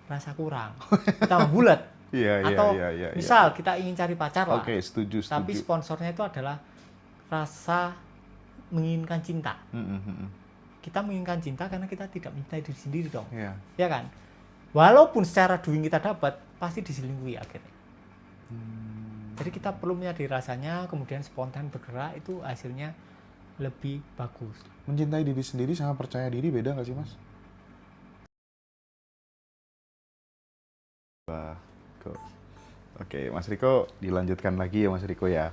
rasa kurang, tambah bulat. Iya, iya, Atau iya, iya. misal kita ingin cari pacar lah, Oke, setuju, tapi setuju. sponsornya itu adalah rasa menginginkan cinta. Kita menginginkan cinta karena kita tidak mencintai diri sendiri dong. Iya. Ya kan? Walaupun secara doing kita dapat, pasti diselingkuhi akhirnya. Jadi kita perlu menyadari rasanya, kemudian spontan bergerak, itu hasilnya lebih bagus. Mencintai diri sendiri sama percaya diri beda nggak sih, Mas? Wah, kok. Oke, Mas Riko, dilanjutkan lagi ya Mas Riko ya.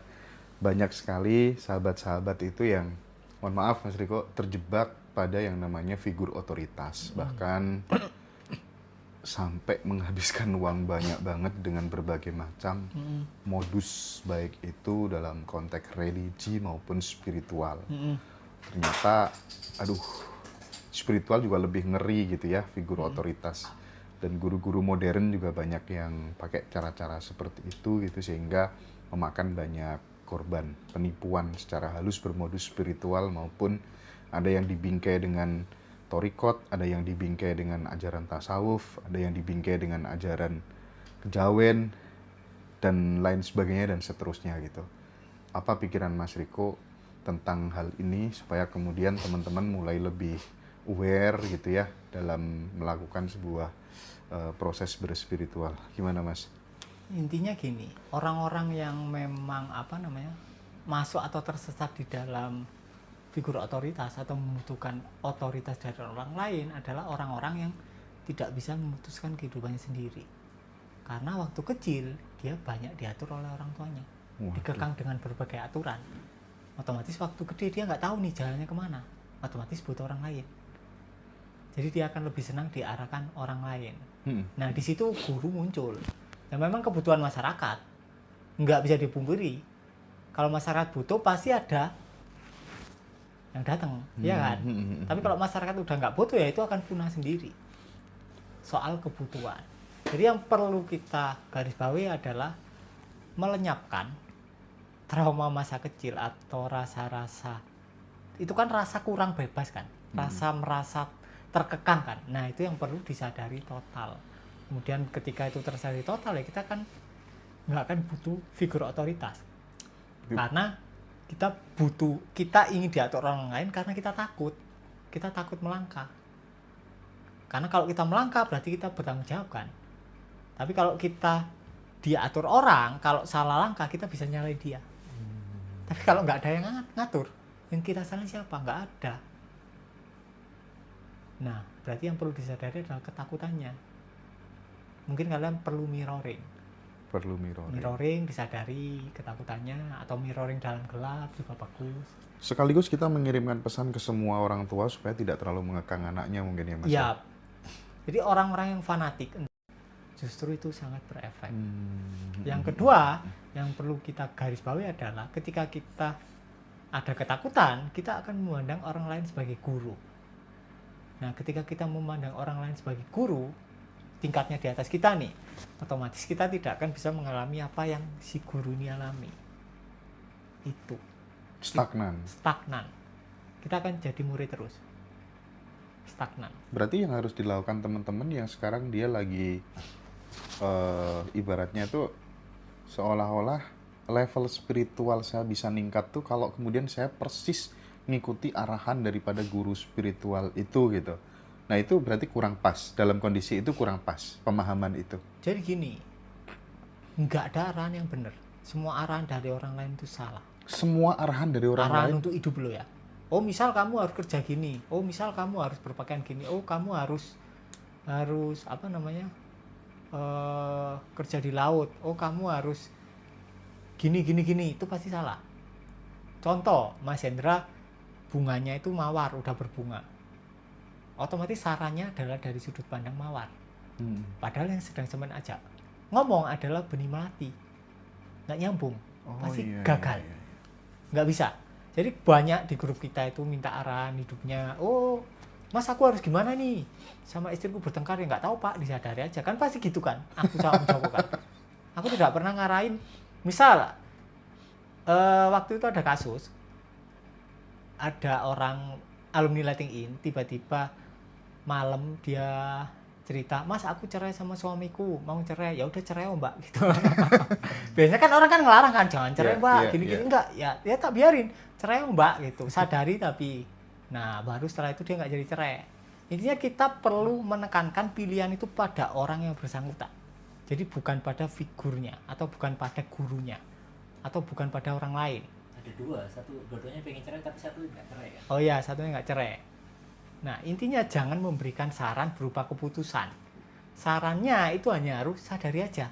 Banyak sekali sahabat-sahabat itu yang, mohon maaf Mas Riko, terjebak pada yang namanya figur otoritas. Bahkan sampai menghabiskan uang banyak banget dengan berbagai macam modus, baik itu dalam konteks religi maupun spiritual. Ternyata, aduh, spiritual juga lebih ngeri gitu ya, figur otoritas. Dan guru-guru modern juga banyak yang pakai cara-cara seperti itu gitu, sehingga memakan banyak korban penipuan secara halus bermodus spiritual, maupun ada yang dibingkai dengan torikot, ada yang dibingkai dengan ajaran tasawuf, ada yang dibingkai dengan ajaran kejawen, dan lain sebagainya dan seterusnya gitu. Apa pikiran Mas Riko tentang hal ini supaya kemudian teman-teman mulai lebih aware gitu ya dalam melakukan sebuah proses berspiritual? Gimana Mas? Intinya gini, orang-orang yang memang masuk atau tersesat di dalam figur otoritas atau membutuhkan otoritas dari orang lain adalah orang-orang yang tidak bisa memutuskan kehidupannya sendiri. Karena waktu kecil dia banyak diatur oleh orang tuanya, dikekang dengan berbagai aturan. Otomatis waktu gede dia nggak tahu nih jalannya kemana, otomatis butuh orang lain. Jadi dia akan lebih senang diarahkan orang lain. Nah di situ guru muncul. Dan memang kebutuhan masyarakat nggak bisa dipungkiri. Kalau masyarakat butuh pasti ada yang datang, ya kan? Tapi kalau masyarakat udah nggak butuh ya itu akan punah sendiri. Soal kebutuhan. Jadi yang perlu kita garis bawahi adalah melenyapkan trauma masa kecil atau rasa-rasa. Itu kan rasa kurang bebas kan? Rasa merasa terkekang kan? Nah itu yang perlu disadari total. Kemudian ketika itu tersadari total ya kita kan nggak akan butuh figur otoritas. Karena kita ingin diatur orang lain karena kita takut melangkah. Karena kalau kita melangkah berarti kita bertanggung jawab kan. Tapi kalau kita diatur orang, kalau salah langkah kita bisa nyalain dia. Tapi kalau nggak ada yang ngatur, yang kita salahin siapa? Nggak ada. Nah berarti yang perlu disadari adalah ketakutannya. Mungkin kalian perlu mirroring. Mirroring, disadari ketakutannya, atau mirroring dalam gelap juga bagus. Sekaligus kita mengirimkan pesan ke semua orang tua supaya tidak terlalu mengekang anaknya mungkin ya Mas. Ya. Jadi orang-orang yang fanatik justru itu sangat berefek. Yang kedua, yang perlu kita garis bawahi adalah ketika kita ada ketakutan, kita akan memandang orang lain sebagai guru. Nah, ketika kita memandang orang lain sebagai guru, tingkatnya di atas kita nih, otomatis kita tidak akan bisa mengalami apa yang si guru ini alami. Itu Stagnan. Kita akan jadi murid terus. Stagnan. Berarti yang harus dilakukan teman-teman yang sekarang dia lagi ibaratnya tuh seolah-olah level spiritual saya bisa ningkat tuh kalau kemudian saya persis ngikuti arahan daripada guru spiritual itu gitu. Nah itu berarti kurang pas, dalam kondisi itu kurang pas pemahaman itu. Jadi gini, nggak ada arahan yang benar. Semua arahan dari orang lain itu salah. Semua arahan dari orang lain? Arahan untuk hidup lo ya. Oh misal kamu harus kerja gini, oh misal kamu harus berpakaian gini, oh kamu harus kerja di laut, oh kamu harus gini, itu pasti salah. Contoh, Mas Hendra bunganya itu mawar, udah berbunga. Otomatis sarannya adalah dari sudut pandang mawar. Padahal yang sedang semen ajak ngomong adalah benih melati. Nggak nyambung, pasti gagal. Nggak bisa. Jadi banyak di grup kita itu minta arahan hidupnya. Oh, Mas aku harus gimana nih? Sama istriku bertengkar ya nggak tahu Pak, disadari aja. Kan pasti gitu kan. Aku sama menjawab kan. Aku tidak pernah ngarahin. Misal waktu itu ada kasus, ada orang alumni letting in tiba-tiba malam dia cerita, Mas aku cerai sama suamiku, mau cerai, ya udah cerai oh, Mbak gitu. Biasanya kan orang kan ngelarang kan, jangan cerai Mbak, gini-gini enggak, ya tak biarin, cerai oh, Mbak gitu, sadari tapi. Nah baru setelah itu dia nggak jadi cerai. Intinya kita perlu menekankan pilihan itu pada orang yang bersangkutan. Jadi bukan pada figurnya, atau bukan pada gurunya, atau bukan pada orang lain. Ada dua, dua-duanya pengen cerai tapi satu nggak cerai kan? Oh iya, satunya nggak cerai. Nah, intinya jangan memberikan saran berupa keputusan. Sarannya itu hanya harus sadari aja.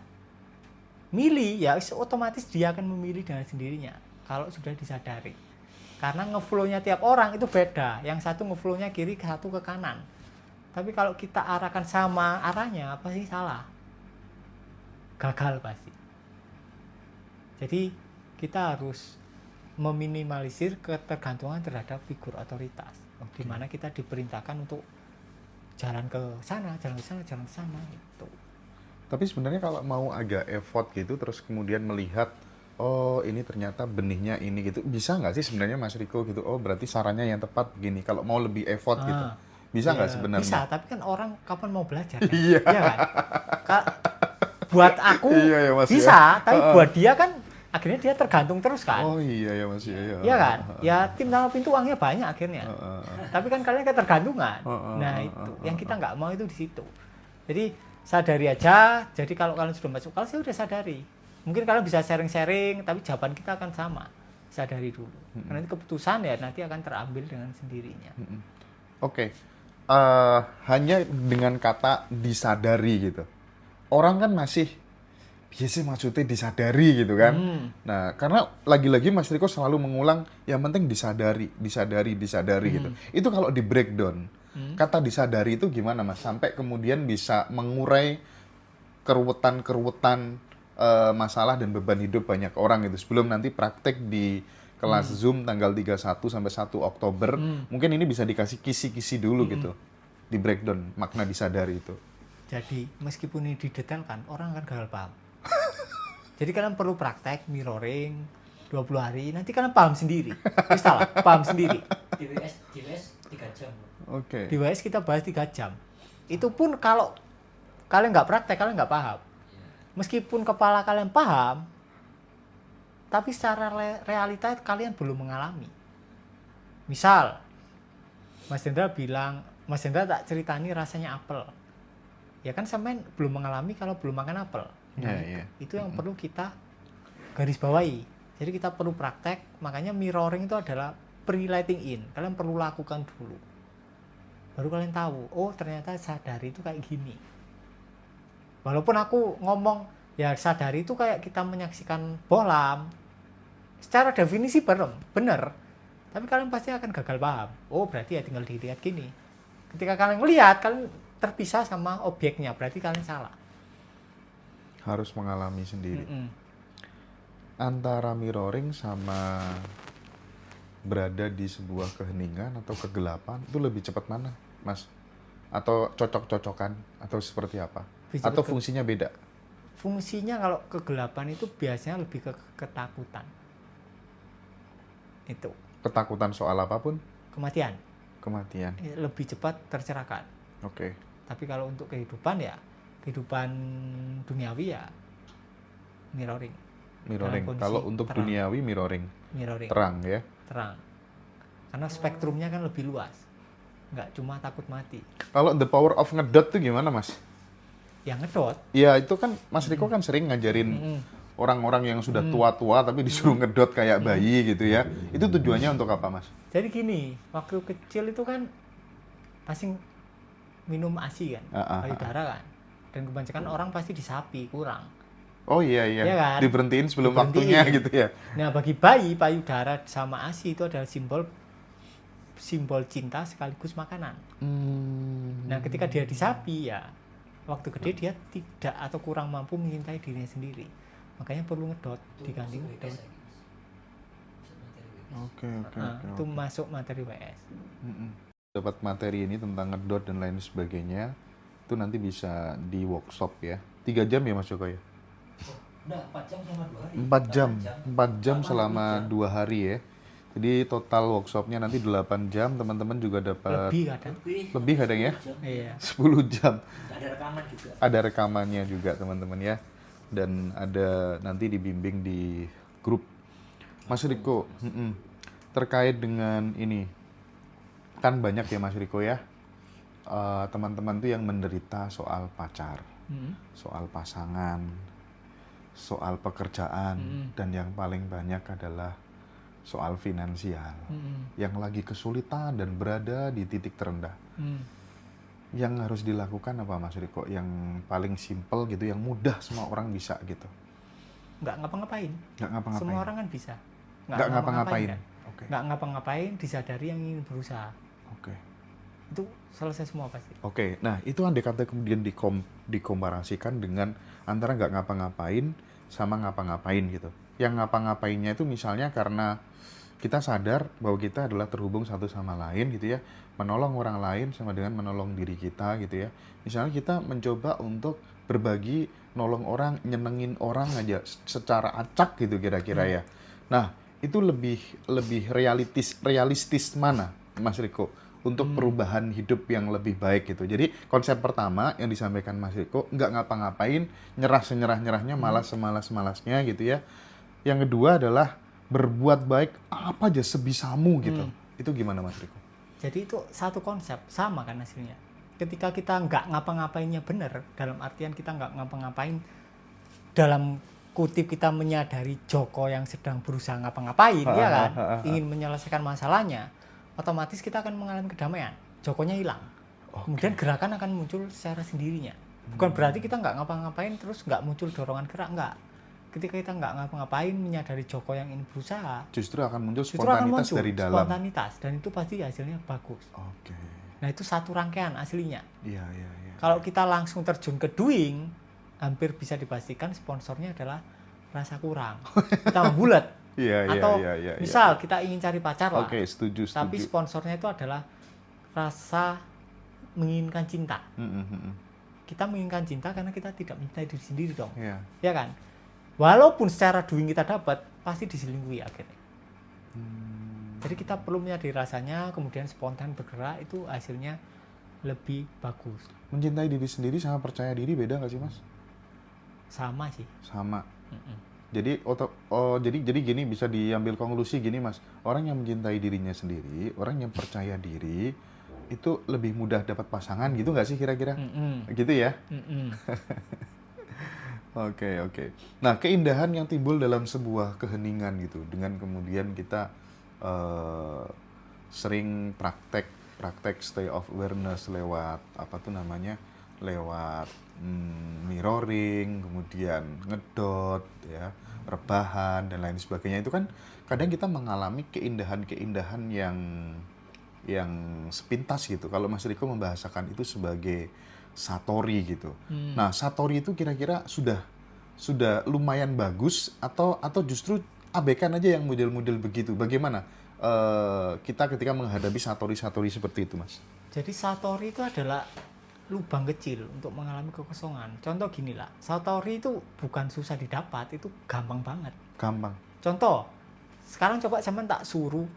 Milih, ya otomatis dia akan memilih dengan sendirinya. Kalau sudah disadari. Karena ngeflow-nya tiap orang itu beda. Yang satu ngeflow-nya kiri, satu ke kanan. Tapi kalau kita arahkan sama arahnya, pasti salah. Gagal pasti. Jadi, kita harus meminimalisir ketergantungan terhadap figur otoritas. Di mana kita diperintahkan untuk jalan ke sana gitu. Tapi sebenarnya kalau mau agak effort gitu terus kemudian melihat oh ini ternyata benihnya ini gitu, bisa nggak sih sebenarnya Mas Riko gitu? Oh berarti sarannya yang tepat begini. Kalau mau lebih effort gitu, bisa nggak sebenarnya? Bisa, tapi kan orang kapan mau belajar? Kan? Iya kan? Buat aku bisa, tapi buat dia kan akhirnya dia tergantung terus kan. Oh iya ya Mas. Iya kan? Ya tim tanpa pintu uangnya banyak akhirnya. Tapi kan kalian ketergantungan. Nah itu yang kita nggak mau itu di situ. Jadi sadari aja. Jadi kalau kalian sudah masuk kelas ya udah sadari. Mungkin kalian bisa sharing-sharing, tapi jawaban kita akan sama. Sadari dulu. Karena nanti keputusan ya nanti akan terambil dengan sendirinya. Oke. Hanya dengan kata disadari gitu. Orang kan masih ya sih maksudnya disadari gitu kan. Nah, karena lagi-lagi Mas Riko selalu mengulang yang penting disadari gitu. Itu kalau di breakdown, kata disadari itu gimana Mas? Sampai kemudian bisa mengurai keruwetan masalah dan beban hidup banyak orang gitu. Sebelum nanti praktek di kelas Zoom tanggal 31 sampai 1 Oktober, mungkin ini bisa dikasih kisi-kisi dulu gitu. Di breakdown makna disadari itu. Jadi, meskipun ini didetailkan, orang akan gagal paham. Jadi kalian perlu praktek mirroring 20 hari, nanti kalian paham sendiri. Salah, paham sendiri. Di WS 3 jam. Oke. Di WS kita bahas 3 jam. Itu pun kalau kalian nggak praktek, kalian nggak paham. Meskipun kepala kalian paham, tapi secara realita kalian belum mengalami. Misal, Mas Hendra bilang, Mas Hendra tak ceritani rasanya apel. Ya kan sampean belum mengalami kalau belum makan apel. Nah, itu yang perlu kita garis bawahi. Jadi kita perlu praktek, makanya mirroring itu adalah pre-lighting in. Kalian perlu lakukan dulu. Baru kalian tahu, oh ternyata sadari itu kayak gini. Walaupun aku ngomong, ya sadari itu kayak kita menyaksikan bohlam. Secara definisi bener. Tapi kalian pasti akan gagal paham. Oh berarti ya tinggal dilihat gini. Ketika kalian melihat, kalian terpisah sama objeknya, berarti kalian salah. Harus mengalami sendiri. Antara mirroring sama berada di sebuah keheningan atau kegelapan itu lebih cepat mana, Mas? Atau cocok-cocokan atau seperti apa? Atau fungsinya beda? Fungsinya kalau kegelapan itu biasanya lebih ke ketakutan. Itu. Ketakutan soal apapun? Kematian. Lebih cepat tercerahkan. Oke. Tapi kalau untuk kehidupan ya, kehidupan duniawi ya mirroring. Kalau untuk terang. Duniawi mirroring. Terang ya. Terang. Karena spektrumnya kan lebih luas. Nggak cuma takut mati. Kalau the power of ngedot tuh gimana, Mas? Yang ngedot? Ya itu kan Mas Riko kan sering ngajarin orang-orang yang sudah tua-tua tapi disuruh ngedot kayak bayi gitu ya. Itu tujuannya untuk apa, Mas? Jadi gini, waktu kecil itu kan pasti minum ASI kan, payudara kan. Dan kebanyakan orang pasti disapi, kurang. Oh iya. Ya kan? Diberhentiin sebelum waktunya gitu ya. Nah, bagi bayi payudara sama ASI itu adalah simbol cinta sekaligus makanan. Nah, ketika dia disapi ya, waktu gede dia tidak atau kurang mampu mencintai dirinya sendiri. Makanya perlu ngedot, diganti ngedot. Oke. Itu masuk materi WS. Dapat materi ini tentang ngedot dan lain sebagainya, itu nanti bisa di workshop ya. 3 jam ya Mas Joko ya? Udah 4 jam selama 2 hari. 4 jam selama 2 hari ya. Jadi total workshopnya nanti 8 jam, teman-teman juga dapat Lebih kadang. lebih kadang ya, jam. Iya. 10 jam. Ada rekaman juga. Ada rekamannya juga teman-teman ya. Dan ada nanti dibimbing di grup. Mas Riko, terkait dengan ini, kan banyak ya Mas Riko ya, teman-teman tuh yang menderita soal pacar, soal pasangan, soal pekerjaan, dan yang paling banyak adalah soal finansial, yang lagi kesulitan dan berada di titik terendah. Yang harus dilakukan apa Mas Riko? Yang paling simple gitu, yang mudah semua orang bisa gitu. Nggak ngapa-ngapain. Nggak ngapa-ngapain. Semua orang kan bisa. Nggak ngapa-ngapain. Kan? Oke. Nggak ngapa-ngapain, disadari yang ingin berusaha. Oke. Itu selesai semua pasti. Oke, nah itu andai kata kemudian dikomparasikan dengan antara nggak ngapa-ngapain sama ngapa-ngapain gitu. Yang ngapa-ngapainnya itu misalnya karena kita sadar bahwa kita adalah terhubung satu sama lain gitu ya, menolong orang lain sama dengan menolong diri kita gitu ya. Misalnya kita mencoba untuk berbagi, nolong orang, nyenengin orang aja secara acak gitu kira-kira ya. Nah, itu lebih realistis mana Mas Riko untuk perubahan hidup yang lebih baik gitu. Jadi konsep pertama yang disampaikan Mas Riko, nggak ngapa-ngapain, nyerah senyerah-nyerahnya, malas semalas-malasnya gitu ya. Yang kedua adalah berbuat baik apa aja sebisamu gitu. Itu gimana Mas Riko? Jadi itu satu konsep, sama kan hasilnya. Ketika kita nggak ngapa-ngapainnya benar, dalam artian kita nggak ngapa-ngapain, dalam kutip kita menyadari Joko yang sedang berusaha ngapa-ngapain, ya kan, ingin menyelesaikan masalahnya, otomatis kita akan mengalami kedamaian. Jokonya hilang. Kemudian gerakan akan muncul secara sendirinya. Bukan berarti kita nggak ngapa-ngapain terus nggak muncul dorongan gerak, nggak. Ketika kita nggak ngapa-ngapain menyadari Joko yang ingin berusaha, Justru akan muncul spontanitas dari dalam. Spontanitas, dan itu pasti hasilnya bagus. Oke. Nah itu satu rangkaian aslinya. Iya. Kalau kita langsung terjun ke doing, hampir bisa dipastikan sponsornya adalah rasa kurang. Kita bulat. Iya. Atau misal kita ingin cari pacar lah. Oke, setuju. Tapi sponsornya itu adalah rasa menginginkan cinta. Kita menginginkan cinta karena kita tidak mencintai diri sendiri dong. Iya. Ya kan? Walaupun secara doing kita dapat, pasti diselingkuhi akhirnya. Jadi kita perlu menyadari rasanya, kemudian spontan bergerak, itu hasilnya lebih bagus. Mencintai diri sendiri sama percaya diri beda nggak sih Mas? Sama sih. Sama. Jadi gini, bisa diambil konklusi gini Mas. Orang yang mencintai dirinya sendiri, orang yang percaya diri, itu lebih mudah dapat pasangan gitu nggak sih kira-kira? Gitu ya? Oke. Nah, keindahan yang timbul dalam sebuah keheningan gitu, dengan kemudian kita sering praktek stay of awareness lewat lewat mirroring, kemudian ngedot, ya, rebahan dan lain sebagainya. Itu kan kadang kita mengalami keindahan-keindahan yang sepintas gitu. Kalau Mas Riko membahasakan itu sebagai satori gitu. Nah, satori itu kira-kira sudah lumayan bagus atau justru abaikan aja yang model-model begitu. Bagaimana kita ketika menghadapi satori-satori seperti itu, Mas? Jadi satori itu adalah lubang kecil untuk mengalami kekosongan. Contoh gini lah, satori itu bukan susah didapat, itu gampang banget. Gampang. Contoh, sekarang coba saya tak suruh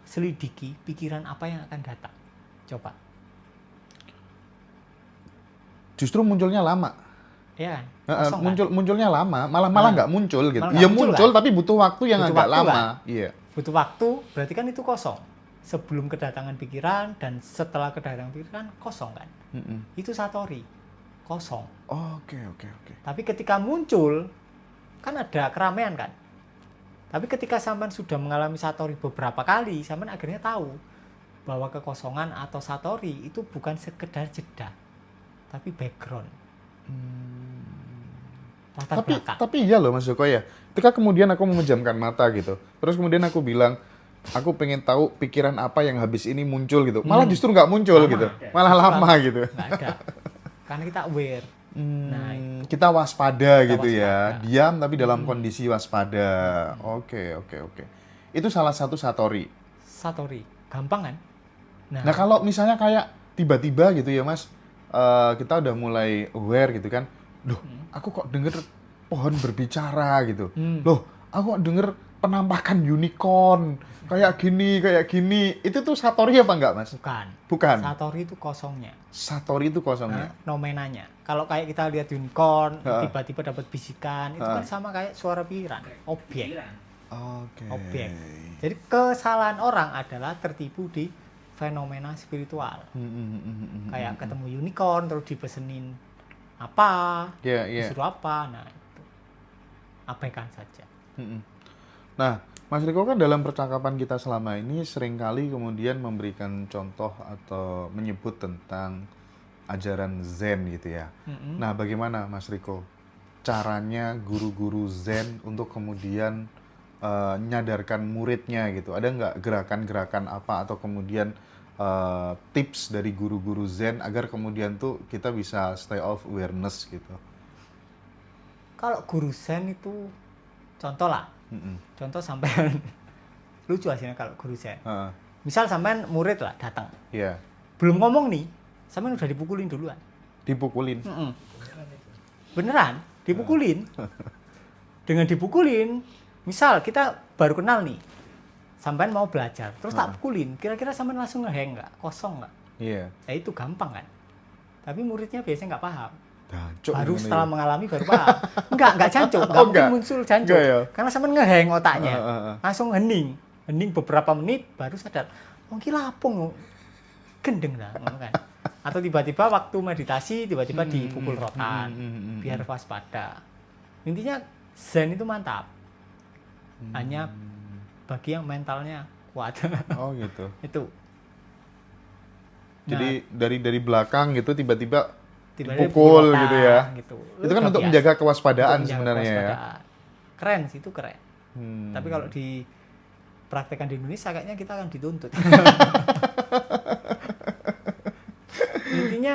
selidiki pikiran apa yang akan datang. Coba. Justru munculnya lama. Iya kan? Munculnya lama, malah nggak muncul gitu. Malah Ya muncul muncul kan? tapi butuh waktu yang Butuh agak waktu lama. kan? Iya. Butuh waktu, berarti kan itu kosong. Sebelum kedatangan pikiran dan setelah kedatangan pikiran kosong kan? Itu satori, kosong. Oke. Tapi ketika muncul, kan ada keramaian kan? Tapi ketika sampean sudah mengalami satori beberapa kali, sampean akhirnya tahu bahwa kekosongan atau satori itu bukan sekedar jeda, tapi background. Latar belakang. Tapi iya loh Mas Joko ya. Ketika kemudian aku memejamkan mata gitu, terus kemudian aku bilang, aku pengen tahu pikiran apa yang habis ini muncul gitu. Malah justru nggak muncul gitu. Malah lama gitu. Nggak ada. Karena kita aware. Nah, kita waspada kita gitu ya. waspada. Diam tapi dalam kondisi waspada. Oke. Itu salah satu satori. satori, gampang kan? Nah kalau misalnya kayak tiba-tiba gitu ya Mas, kita udah mulai aware gitu kan. Loh, aku kok denger pohon berbicara gitu. Loh, aku kok denger penampakan unicorn kayak gini. Itu tuh Satori apa enggak, Mas? Bukan. Satori itu kosongnya. Satori itu kosongnya. Nomenanya. Kalau kayak kita lihat unicorn, Ha. tiba-tiba dapat bisikan, itu Ha. kan sama kayak suara pikiran, objek. Pikiran. Oke. Objek. Jadi kesalahan orang adalah tertipu di fenomena spiritual. Kayak ketemu unicorn terus dipesenin apa, Iya, iya. disuruh apa, nah itu abaikan saja. Nah, Mas Riko kan dalam percakapan kita selama ini seringkali kemudian memberikan contoh atau menyebut tentang ajaran Zen gitu ya. Nah, bagaimana Mas Riko caranya guru-guru Zen untuk kemudian nyadarkan muridnya gitu? Ada nggak gerakan-gerakan apa atau kemudian tips dari guru-guru Zen agar kemudian tuh kita bisa stay off awareness gitu? Kalau guru Zen itu contoh lah, contoh sampean lucu hasilnya kalau guru Zen. Misal sampean murid lah datang, Iya. belum ngomong nih, sampean udah dipukulin duluan. Dipukulin. Beneran, dipukulin. Dengan dipukulin, misal kita baru kenal nih, sampean mau belajar, terus tak pukulin, kira-kira sampean langsung ngeheng nggak? Kosong nggak? Iya. Ya itu gampang kan? Tapi muridnya biasanya nggak paham. Jancuk Baru gimana setelah ya? mengalami baru paham. Enggak jancuk, enggak Oh, mungkin enggak? muncul jancuk. Enggak ya? Karena sampean ngeheng otaknya. Langsung Langsung hening beberapa menit baru sadar. Oh, ki lapung gendeng lah, ngono kan. Atau tiba-tiba waktu meditasi tiba-tiba dipukul rotan biar waspada. Intinya Zen itu mantap. Hanya bagi yang mentalnya kuat. Oh gitu. Itu. Jadi dari belakang gitu tiba-tiba Tiba-tiba dipukul rotan, gitu ya. Gitu. Itu kan Udah untuk biasa. menjaga kewaspadaan Untuk menjaga sebenarnya ya. kewaspadaan. Keren sih, itu keren. Tapi kalau Hmm. dipraktekkan di Indonesia kayaknya kita akan dituntut. Intinya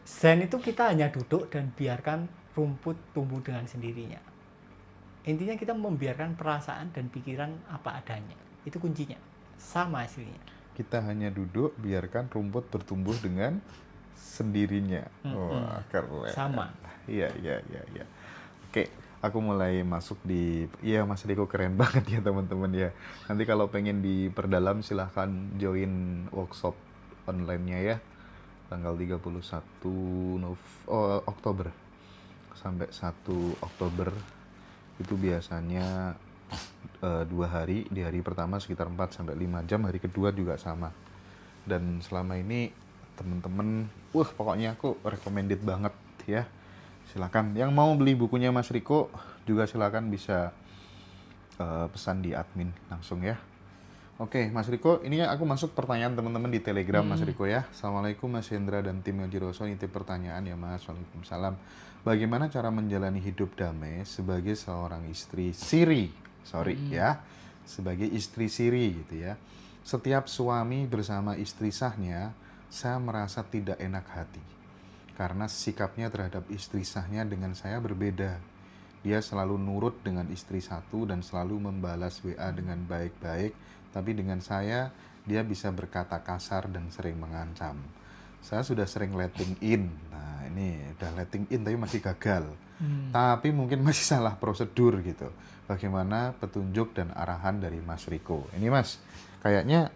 Zen itu kita hanya duduk dan biarkan rumput tumbuh dengan sendirinya. Intinya kita membiarkan perasaan dan pikiran apa adanya. Itu kuncinya. Sama hasilnya. Kita hanya duduk biarkan rumput bertumbuh dengan sendirinya. Wah, keren. Sama. Iya. Oke, aku mulai masuk di Mas Riko keren banget ya teman-teman ya. Nanti kalau pengen diperdalam silahkan join workshop online-nya ya. Tanggal 31 Oktober sampai 1 Oktober itu biasanya 2 hari. Di hari pertama sekitar 4 sampai 5 jam, hari kedua juga sama. Dan selama ini teman-teman, pokoknya aku recommended banget ya. Silakan yang mau beli bukunya Mas Riko juga silakan bisa pesan di admin langsung ya. Oke, Mas Riko, ini aku masuk pertanyaan teman-teman di Telegram Mas Riko ya. Assalamualaikum Mas Hendra dan tim Yojiroso, ini pertanyaan ya Mas. Waalaikumsalam. Bagaimana cara menjalani hidup damai sebagai seorang istri siri? Sebagai istri siri gitu ya. Setiap suami bersama istri sahnya, saya merasa tidak enak hati. Karena sikapnya terhadap istri sahnya dengan saya berbeda. Dia selalu nurut dengan istri satu dan selalu membalas WA dengan baik-baik. Tapi dengan saya, dia bisa berkata kasar dan sering mengancam. Saya sudah sering letting in. Nah ini udah letting in tapi masih gagal. Tapi mungkin masih salah prosedur gitu. Bagaimana petunjuk dan arahan dari Mas Riko? Ini Mas, kayaknya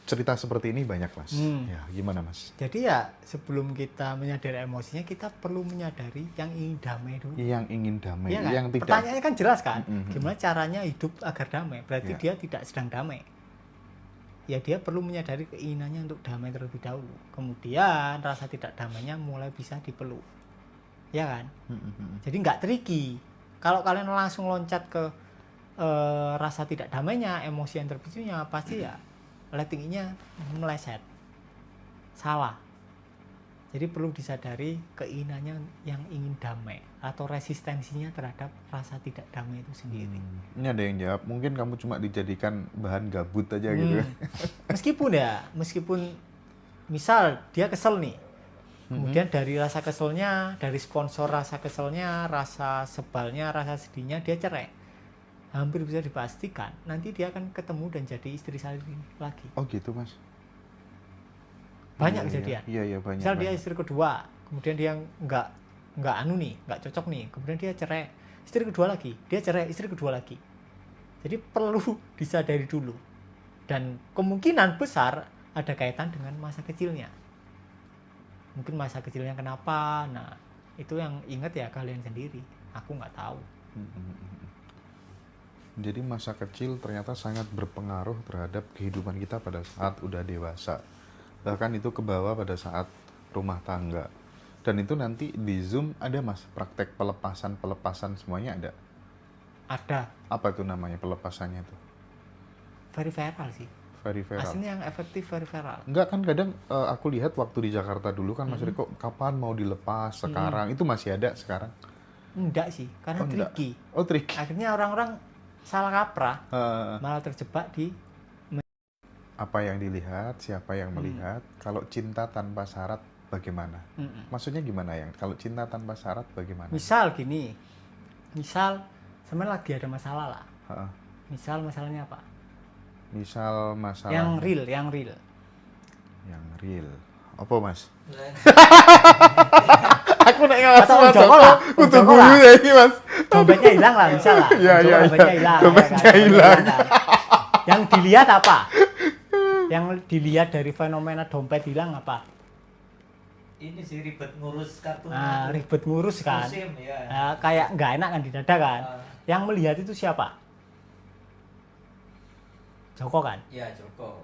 cerita seperti ini banyak Mas. Ya, gimana Mas? Jadi ya sebelum kita menyadari emosinya, kita perlu menyadari yang ingin damai dulu. Yang ingin damai, Iya kan? yang tidak. Pertanyaannya kan jelas kan, gimana caranya hidup agar damai? Berarti Ya. dia tidak sedang damai. Ya dia perlu menyadari keinginannya untuk damai terlebih dahulu. Kemudian rasa tidak damainya mulai bisa dipeluk. Ya kan? Jadi nggak tricky. Kalau kalian langsung loncat ke rasa tidak damainya, emosi yang terpicunya, pasti ya letting-nya meleset. Salah. Jadi perlu disadari keinginannya yang ingin damai atau resistensinya terhadap rasa tidak damai itu sendiri. Ini ada yang jawab, mungkin kamu cuma dijadikan bahan gabut aja gitu. Meskipun misal dia kesel nih, kemudian dari rasa keselnya, dari sponsor rasa keselnya, rasa sebalnya, rasa sedihnya dia cerai. Hampir bisa dipastikan nanti dia akan ketemu dan jadi istri sari lagi. Oh gitu Mas? Banyak Iya, kejadian. Iya banyak. Misal dia banyak. istri kedua, kemudian dia nggak cocok nih, kemudian dia cerai. istri kedua lagi, dia cerai, istri kedua lagi. Jadi perlu disadari dulu. Dan kemungkinan besar ada kaitan dengan masa kecilnya. Mungkin masa kecilnya kenapa, nah itu yang ingat ya kalian sendiri. Aku nggak tahu. Jadi masa kecil ternyata sangat berpengaruh terhadap kehidupan kita pada saat udah dewasa. Bahkan itu ke bawah pada saat rumah tangga. Dan itu nanti di Zoom ada mas, praktek pelepasan semuanya ada. Ada. Apa itu namanya pelepasannya tuh? Very viral sih. Very viral. Aslinya yang efektif very viral. Enggak kan kadang aku lihat waktu di Jakarta dulu kan Mas Riko, kapan mau dilepas sekarang? Itu masih ada sekarang? Enggak sih, karena enggak. tricky. Oh tricky. Akhirnya orang-orang salah kaprah, malah terjebak di Apa yang dilihat, siapa yang melihat? Kalau cinta tanpa syarat bagaimana? Maksudnya gimana yang? Kalau cinta tanpa syarat bagaimana? Misal gini, misal sebenarnya lagi ada masalah lah. Heeh. Misal masalahnya apa? Misal masalah Yang real. Yang real. Apa mas? Nah, Aku naik ngawas Atau mas. Joko lah, Untuk Joko lah. guyu ya ini mas. Dompetnya hilang lah misal lah. Iya, iya, Dompetnya iya. hilang. Dompetnya ya kan? hilang. Kan? Yang dilihat apa? Yang dilihat dari fenomena dompet hilang apa? ini sih ribet ngurus kartu. Nah, ribet ngurus kan. SIM ya. Nah, kayak nggak enak kan di dada kan. Yang melihat itu siapa? Joko kan? Ya Joko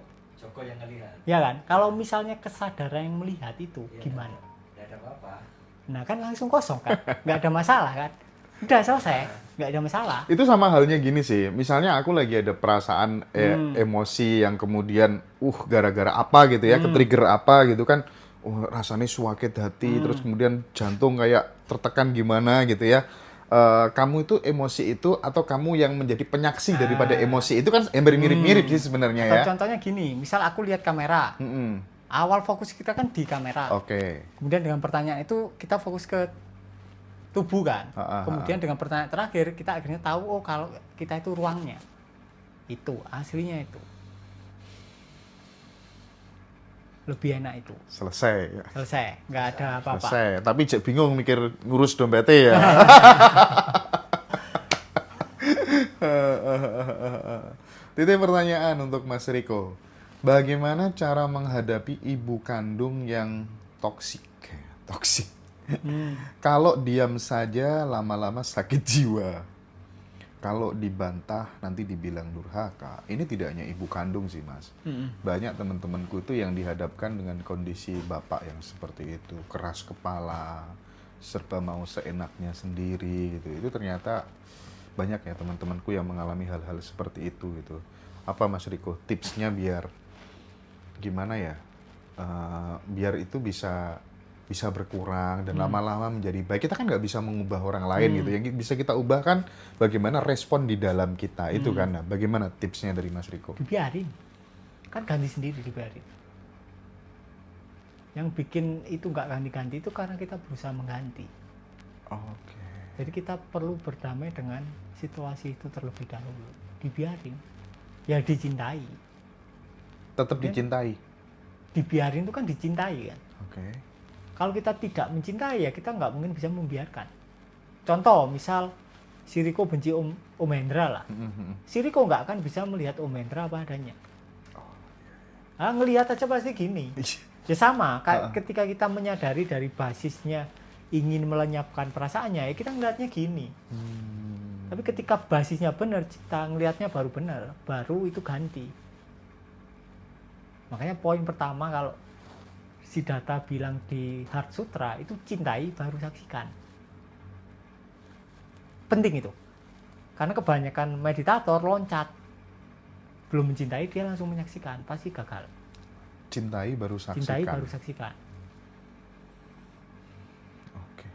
yang ngelihat. Ya kan? Kalau misalnya kesadaran yang melihat itu Ya, gimana? Nggak ada apa-apa. Nah kan langsung kosong kan? Nggak ada masalah kan? Udah selesai, nggak ada masalah. Itu sama halnya gini sih. Misalnya aku lagi ada perasaan emosi yang kemudian gara-gara apa gitu ya, ke-trigger apa gitu kan. Oh, rasanya suakit hati, terus kemudian jantung kayak tertekan gimana gitu ya. Kamu itu emosi itu atau kamu yang menjadi penyaksi daripada emosi itu kan mirip-mirip sih sebenarnya Atau ya. contohnya gini, misal aku lihat kamera, awal fokus kita kan di kamera. Oke. Kemudian dengan pertanyaan itu kita fokus ke tubuh kan. Kemudian dengan pertanyaan terakhir kita akhirnya tahu oh kalau kita itu ruangnya. Itu aslinya itu. Lebih enak itu. Selesai. Selesai, nggak ada apa-apa. Selesai. Tapi cek bingung mikir ngurus dompetnya ya. Titik pertanyaan untuk Mas Riko. Bagaimana cara menghadapi ibu kandung yang toksik? Toksik. Kalau diam saja lama-lama sakit jiwa. Kalau dibantah nanti dibilang durhaka. Ini tidak hanya ibu kandung sih mas. Banyak teman-temanku itu yang dihadapkan dengan kondisi bapak yang seperti itu. Keras kepala, serba mau seenaknya sendiri gitu. Itu ternyata banyak ya teman-temanku yang mengalami hal-hal seperti itu gitu. Apa Mas Riko tipsnya biar gimana ya? Biar itu bisa berkurang dan lama-lama menjadi baik. Kita kan nggak bisa mengubah orang lain gitu. Yang bisa kita ubah kan bagaimana respon di dalam kita itu kan. Nah, bagaimana tipsnya dari Mas Riko? Dibiarin. Kan ganti sendiri dibiarin. Yang bikin itu nggak ganti-ganti itu karena kita berusaha mengganti. Oke. Jadi kita perlu berdamai dengan situasi itu terlebih dahulu. Dibiarin. Ya dicintai. Tetap dicintai. Dibiarin itu kan dicintai kan. Oke. Kalau kita tidak mencintai ya kita nggak mungkin bisa membiarkan. Contoh misal si Riko benci Om Hendra lah. Si Riko nggak akan bisa melihat Om Hendra apa adanya. Ngelihat aja pasti gini. Ya sama, ketika kita menyadari dari basisnya ingin melenyapkan perasaannya, ya kita ngelihatnya gini. Tapi ketika basisnya benar, kita ngelihatnya baru benar, baru itu ganti. Makanya poin pertama kalau Siddhartha bilang di Heart Sutra itu cintai baru saksikan. Penting itu. Karena kebanyakan meditator loncat. Belum mencintai dia langsung menyaksikan, pasti gagal. Cintai baru saksikan. Cintai baru saksikan. Oke.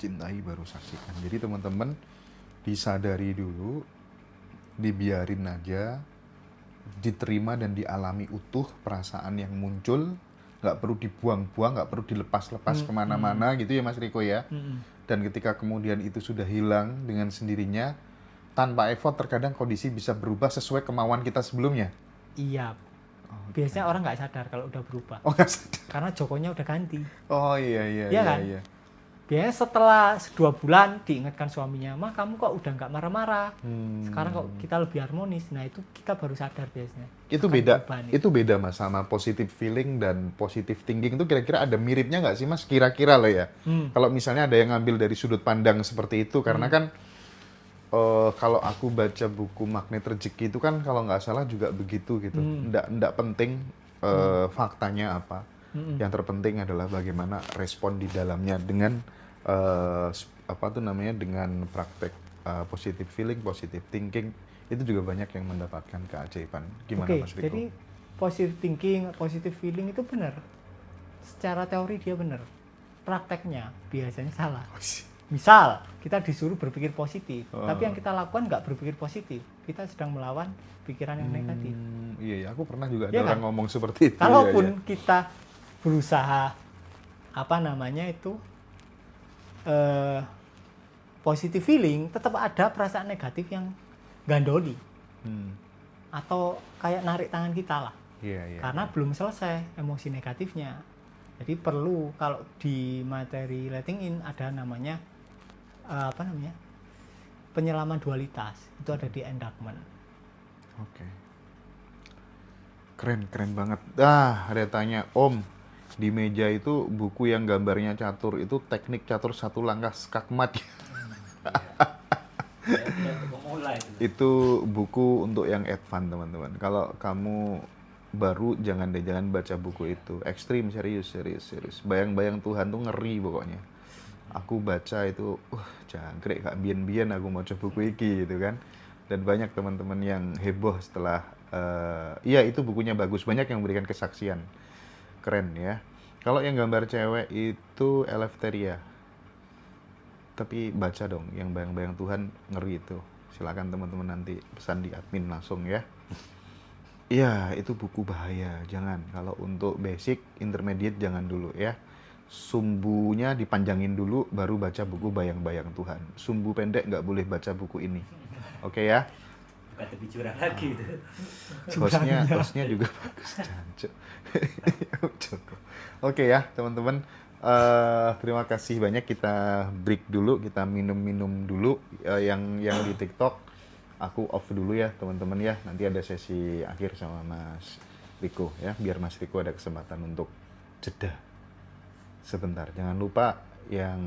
Cintai baru saksikan. Jadi teman-teman disadari dulu, dibiarin aja, diterima dan dialami utuh perasaan yang muncul. Nggak perlu dibuang-buang, nggak perlu dilepas-lepas kemana-mana gitu ya Mas Riko ya. Dan ketika kemudian itu sudah hilang dengan sendirinya, tanpa effort terkadang kondisi bisa berubah sesuai kemauan kita sebelumnya. Iya. Biasanya orang nggak sadar kalau udah berubah. Oh nggak sadar. Karena Jokonya udah ganti. Oh iya Iya kan? iya. Biasanya setelah 2 bulan diingatkan suaminya, "Ma, kamu kok udah nggak marah-marah. Sekarang kok kita lebih harmonis." Nah, itu kita baru sadar biasanya. Itu Akan beda, perubahan itu beda Mas sama positive feeling dan positive thinking itu kira-kira ada miripnya nggak sih Mas? Kira-kira loh ya. Kalau misalnya ada yang ngambil dari sudut pandang seperti itu, karena kan kalau aku baca buku Magnet Rezeki itu kan kalau nggak salah juga begitu gitu. Nggak penting faktanya apa. Yang terpenting adalah bagaimana respon di dalamnya dengan apa tuh namanya, dengan praktek positive feeling, positive thinking, itu juga banyak yang mendapatkan keajaiban. Gimana Oke, Mas Riko? jadi positive thinking, positive feeling itu benar. Secara teori dia benar. Prakteknya biasanya salah. Misal, kita disuruh berpikir positif, tapi yang kita lakukan nggak berpikir positif. Kita sedang melawan pikiran yang negatif. Iya, iya, aku pernah juga ada Iya orang kan? ngomong seperti itu. Kalaupun iya, iya. kita berusaha apa namanya itu positive feeling, tetap ada perasaan negatif yang gandoli atau kayak narik tangan kita lah. Iya, iya. Karena belum selesai emosi negatifnya. Jadi perlu, kalau di materi letting in ada namanya apa namanya, penyelaman dualitas, itu ada di endowment. Oke. Keren banget. Ada tanya, Om, di meja itu buku yang gambarnya catur itu teknik catur satu langkah skakmat. Ya, untuk memulai itu. Itu buku untuk yang advance teman-teman. Kalau kamu baru jangan baca buku itu. Ekstrim, serius. Bayang-bayang Tuhan tuh ngeri pokoknya. Aku baca itu, jangkrik gak biyen-biyen aku mau coba buku iki gitu kan. Dan banyak teman-teman yang heboh setelah iya itu bukunya bagus, banyak yang memberikan kesaksian. Keren ya. Kalau yang gambar cewek itu Eleftheria. Tapi baca dong yang bayang-bayang Tuhan, ngeri itu. Silakan teman-teman nanti pesan di admin langsung ya. Iya, itu buku bahaya, jangan. Kalau untuk basic, intermediate jangan dulu ya. Sumbunya dipanjangin dulu, baru baca buku bayang-bayang Tuhan. Sumbu pendek nggak boleh baca buku ini. Oke ya? Bukan lebih curang lagi itu. Hostnya juga bagus, jancuk. Joko. Oke ya, teman-teman. Terima kasih banyak. Kita break dulu, kita minum-minum dulu. Yang di TikTok, aku off dulu ya, teman-teman ya. Nanti ada sesi akhir sama Mas Riko ya, biar Mas Riko ada kesempatan untuk jeda sebentar. Jangan lupa yang